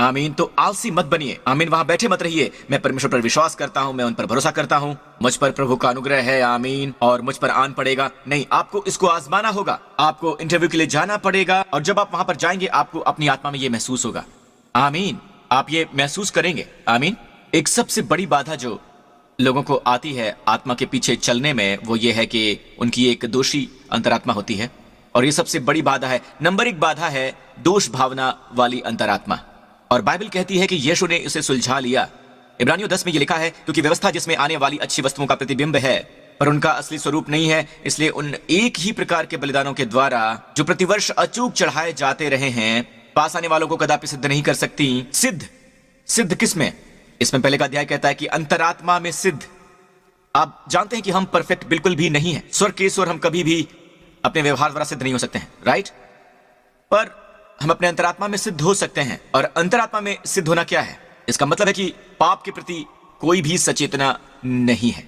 आमीन। तो आलसी मत बनिए। आमीन। वहां बैठे मत रहिए। मैं परमेश्वर पर विश्वास करता हूं, मैं उन पर भरोसा करता हूं, मुझ पर प्रभु का अनुग्रह है। आमीन। और मुझ पर आन पड़ेगा। नहीं, आपको इसको आजमाना होगा। आपको इंटरव्यू के लिए जाना पड़ेगा और जब आप वहां पर जाएंगे आपको अपनी आत्मा में ये महसूस होगा। आमीन। आप ये महसूस करेंगे। आमीन। एक सबसे बड़ी बाधा जो लोगों को आती है आत्मा के पीछे चलने में, वो ये है कि उनकी एक दोषी अंतरात्मा होती है। और ये सबसे बड़ी बाधा है। नंबर एक बाधा है दोष भावना वाली अंतरात्मा। और बाइबल कहती है कि यीशु ने इसे सुलझा लिया। इब्रानियों 10 में ये लिखा है, क्योंकि व्यवस्था जिसमें आने वाली अच्छी वस्तुओं का प्रतिबिंब है पर उनका असली स्वरूप नहीं है, इसलिए उन एक ही प्रकार के बलिदानों के द्वारा जो प्रतिवर्ष अचूक चढ़ाए जाते रहे हैं, पास आने वालों को कदापि सिद्ध नहीं कर सकती। सिद्ध किसमें? इसमें पहले का अध्याय कहता है कि अंतरात्मा में सिद्ध। आप जानते हैं कि हम परफेक्ट बिल्कुल भी नहीं है। स्वर के स्वर हम कभी भी अपने व्यवहार द्वारा सिद्ध नहीं हो सकते हैं, राइट? पर हम अपने अंतरात्मा में सिद्ध हो सकते हैं। और अंतरात्मा में सिद्ध होना क्या है? इसका मतलब है कि पाप के प्रति कोई भी सचेतना नहीं है।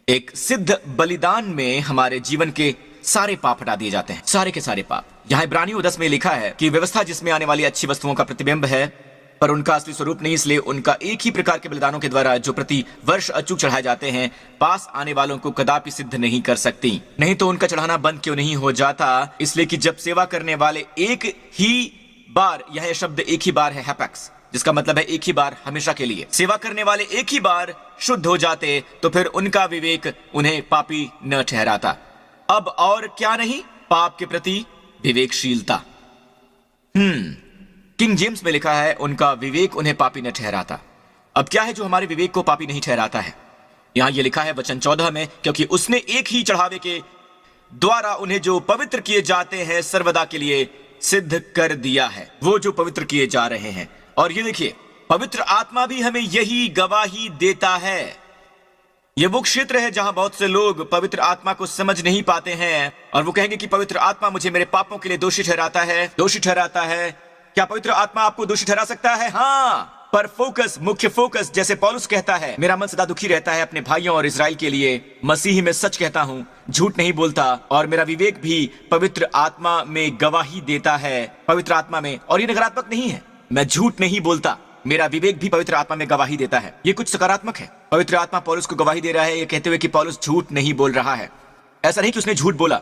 एक सिद्ध बलिदान में हमारे जीवन के सारे पाप हटा दिए जाते हैं, सारे के सारे पाप। यहां इब्रानियों 10 में लिखा है कि व्यवस्था जिसमें आने वाली अच्छी वस्तुओं का प्रतिबिंब है पर उनका असली स्वरूप नहीं, इसलिए उनका एक ही प्रकार के बलिदानों के द्वारा जो प्रति वर्ष अचूक चढ़ाए जाते हैं, पास आने वालों को कदापि सिद्ध नहीं कर सकती। नहीं तो उनका चढ़ाना बंद क्यों नहीं हो जाता? इसलिए कि जब सेवा करने वाले एक ही बार, यह शब्द एक ही बार है, हैपेक्स, जिसका मतलब है एक ही बार, हमेशा के लिए सेवा करने वाले एक ही बार शुद्ध हो जाते, तो फिर उनका विवेक उन्हें पापी न ठहराता। अब और क्या नहीं, पाप के प्रति विवेकशीलता। किंग जेम्स में लिखा है, उनका विवेक उन्हें पापी न ठहराता। अब क्या है जो हमारे विवेक को पापी नहीं ठहराता है? यहां यह लिखा है वचन 14 में, क्योंकि उसने एक ही चढ़ावे के द्वारा उन्हें जो पवित्र किए जाते हैं सर्वदा के लिए सिद्ध कर दिया है। वो जो पवित्र किए जा रहे हैं। और ये देखिए, पवित्र आत्मा भी हमें यही गवाही देता है। ये वो क्षेत्र है जहां बहुत से लोग पवित्र आत्मा को समझ नहीं पाते हैं और वो कहेंगे कि पवित्र आत्मा मुझे मेरे पापों के लिए दोषी ठहराता है, दोषी ठहराता है। क्या पवित्र आत्मा आपको दोषी ठहरा सकता है? हाँ, पर फोकस, मुख्य फोकस, जैसे पौलुस कहता है, मेरा मन सदा दुखी रहता है अपने भाइयों और इजराइल के लिए। मसीही में सच कहता हूं, झूठ नहीं बोलता, और मेरा विवेक भी पवित्र आत्मा में गवाही देता है, पवित्र आत्मा में। और ये नकारात्मक नहीं है, मैं झूठ नहीं बोलता, मेरा विवेक भी पवित्र आत्मा में गवाही देता है। ये कुछ सकारात्मक है। पवित्र आत्मा पौलुस को गवाही दे रहा है, ये कहते हुए कि पौलुस झूठ नहीं बोल रहा है। ऐसा नहीं कि उसने झूठ बोला।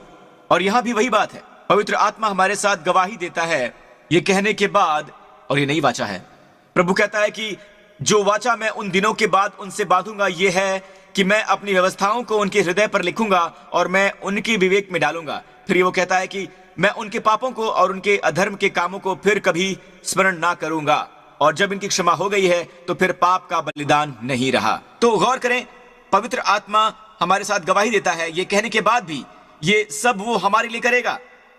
और यहां भी वही बात है, पवित्र आत्मा हमारे साथ गवाही देता है ये कहने के बाद, और ये नई वाचा है। प्रभु कहता है कि जो वाचा मैं उन दिनों के बाद उनसे बांधूंगा, ये है कि मैं अपनी व्यवस्थाओं को उनके हृदय पर लिखूंगा और मैं उनके विवेक में डालूंगा। फिर वो कहता है कि मैं उनके पापों को और उनके अधर्म के कामों को फिर कभी स्मरण ना करूंगा। और जब इनकी क्षमा हो गई है तो फिर पाप का बलिदान नहीं रहा। तो गौर करें, पवित्र आत्मा हमारे साथ गवाही देता है, ये कहने के बाद भी ये सब वो हमारे लिए करेगा।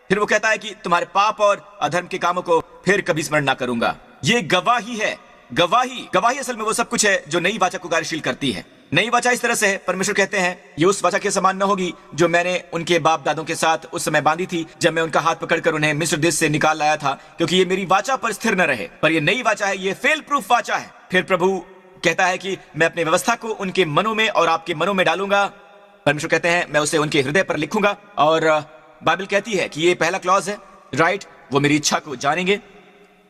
फिर वो कहता है कि तुम्हारे पाप और अधर्म के कामों को फिर कभी स्मरण ना करूंगा। ये गवाही है। गवाही असल में वो सब कुछ है जो नई वाचा को कार्यशील करती है। नई वाचा इस तरह से है, परमेश्वर कहते हैं ये उस वाचा के समान न होगी जो मैंने उनके बाप दादों के साथ उस समय बांधी थी, जब मैं उनका हाथ पकड़कर उन्हें मिस्र देश से निकाल लाया था, क्योंकि ये मेरी वाचा पर स्थिर न रहे। पर ये नई वाचा है, ये फेल प्रूफ वाचा है। फिर प्रभु कहता है कि मैं अपनी व्यवस्था को उनके मनों में और आपके मनों में डालूंगा। परमेश्वर कहते हैं मैं उसे उनके हृदय पर लिखूंगा। और बाइबल कहती है कि ये पहला क्लॉज है, राइट? वो मेरी इच्छा को जानेंगे।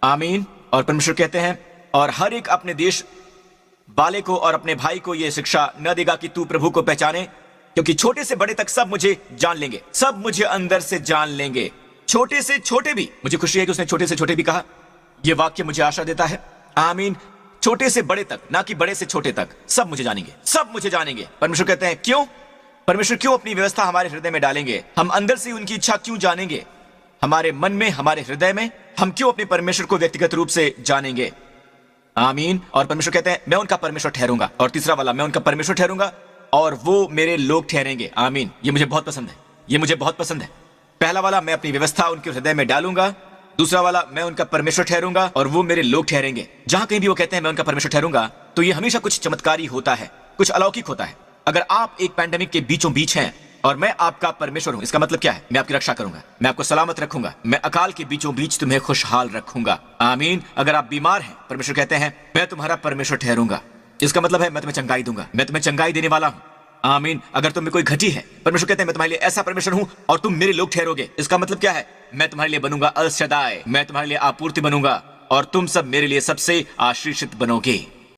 आमीन। और परमेश्वर कहते हैं और हर एक अपने देश वाले को और अपने भाई को ये शिक्षा न देगा कि तू प्रभु को पहचाने, क्योंकि छोटे से बड़े तक सब मुझे जान लेंगे, सब मुझे अंदर से जान लेंगे, छोटे से छोटे भी। मुझे खुशी है कि उसने छोटे से छोटे भी कहा। यह वाक्य मुझे आशा देता है। आमीन। छोटे से बड़े तक, ना कि बड़े से छोटे तक, सब मुझे जानेंगे, सब मुझे जानेंगे। परमेश्वर कहते हैं क्यों? परमेश्वर क्यों अपनी व्यवस्था हमारे हृदय में डालेंगे? हम अंदर से उनकी इच्छा क्यों जानेंगे? हमारे मन में, हमारे हृदय में हम क्यों अपने परमेश्वर को व्यक्तिगत रूप से जानेंगे? आमीन। और परमेश्वर कहते हैं मैं उनका परमेश्वर ठहरूंगा। और तीसरा वाला, मैं उनका परमेश्वर ठहरूंगा और वो मेरे लोग ठहरेंगे। आमीन। ये मुझे बहुत पसंद है, ये मुझे बहुत पसंद है। पहला वाला, मैं अपनी व्यवस्था उनके हृदय में डालूंगा। दूसरा वाला, मैं उनका परमेश्वर ठहरूंगा और वो मेरे लोग ठहरेंगे। जहां कहीं भी वो कहते हैं मैं उनका परमेश्वर ठहरूंगा, तो ये हमेशा कुछ चमत्कारी होता है, कुछ अलौकिक होता है। अगर आप एक पैंडेमिक के बीचों बीच हैं और मैं आपका परमेश्वर हूं, इसका मतलब क्या है? मैं आपकी रक्षा करूंगा, मैं आपको सलामत रखूंगा, मैं अकाल के बीचों बीच तुम्हें खुशहाल रखूंगा। आमीन। अगर आप बीमार हैं, परमेश्वर कहते हैं मैं तुम्हारा परमेश्वर ठहरूंगा। इसका मतलब है मैं तुम्हें चंगाई दूंगा, मैं तुम्हें चंगाई देने वाला हूं। आमीन। अगर तुम में कोई घटी है, परमेश्वर कहते हैं मैं तुम्हारे लिए ऐसा परमेश्वर हूं और तुम मेरे लोग ठहरोगे। इसका मतलब क्या है? मैं तुम्हारे लिए बनूंगा अल शदाय, मैं तुम्हारे लिए आपूर्ति बनूंगा। और तुम सब मेरे लिए सबसे आशीषित बनोगे।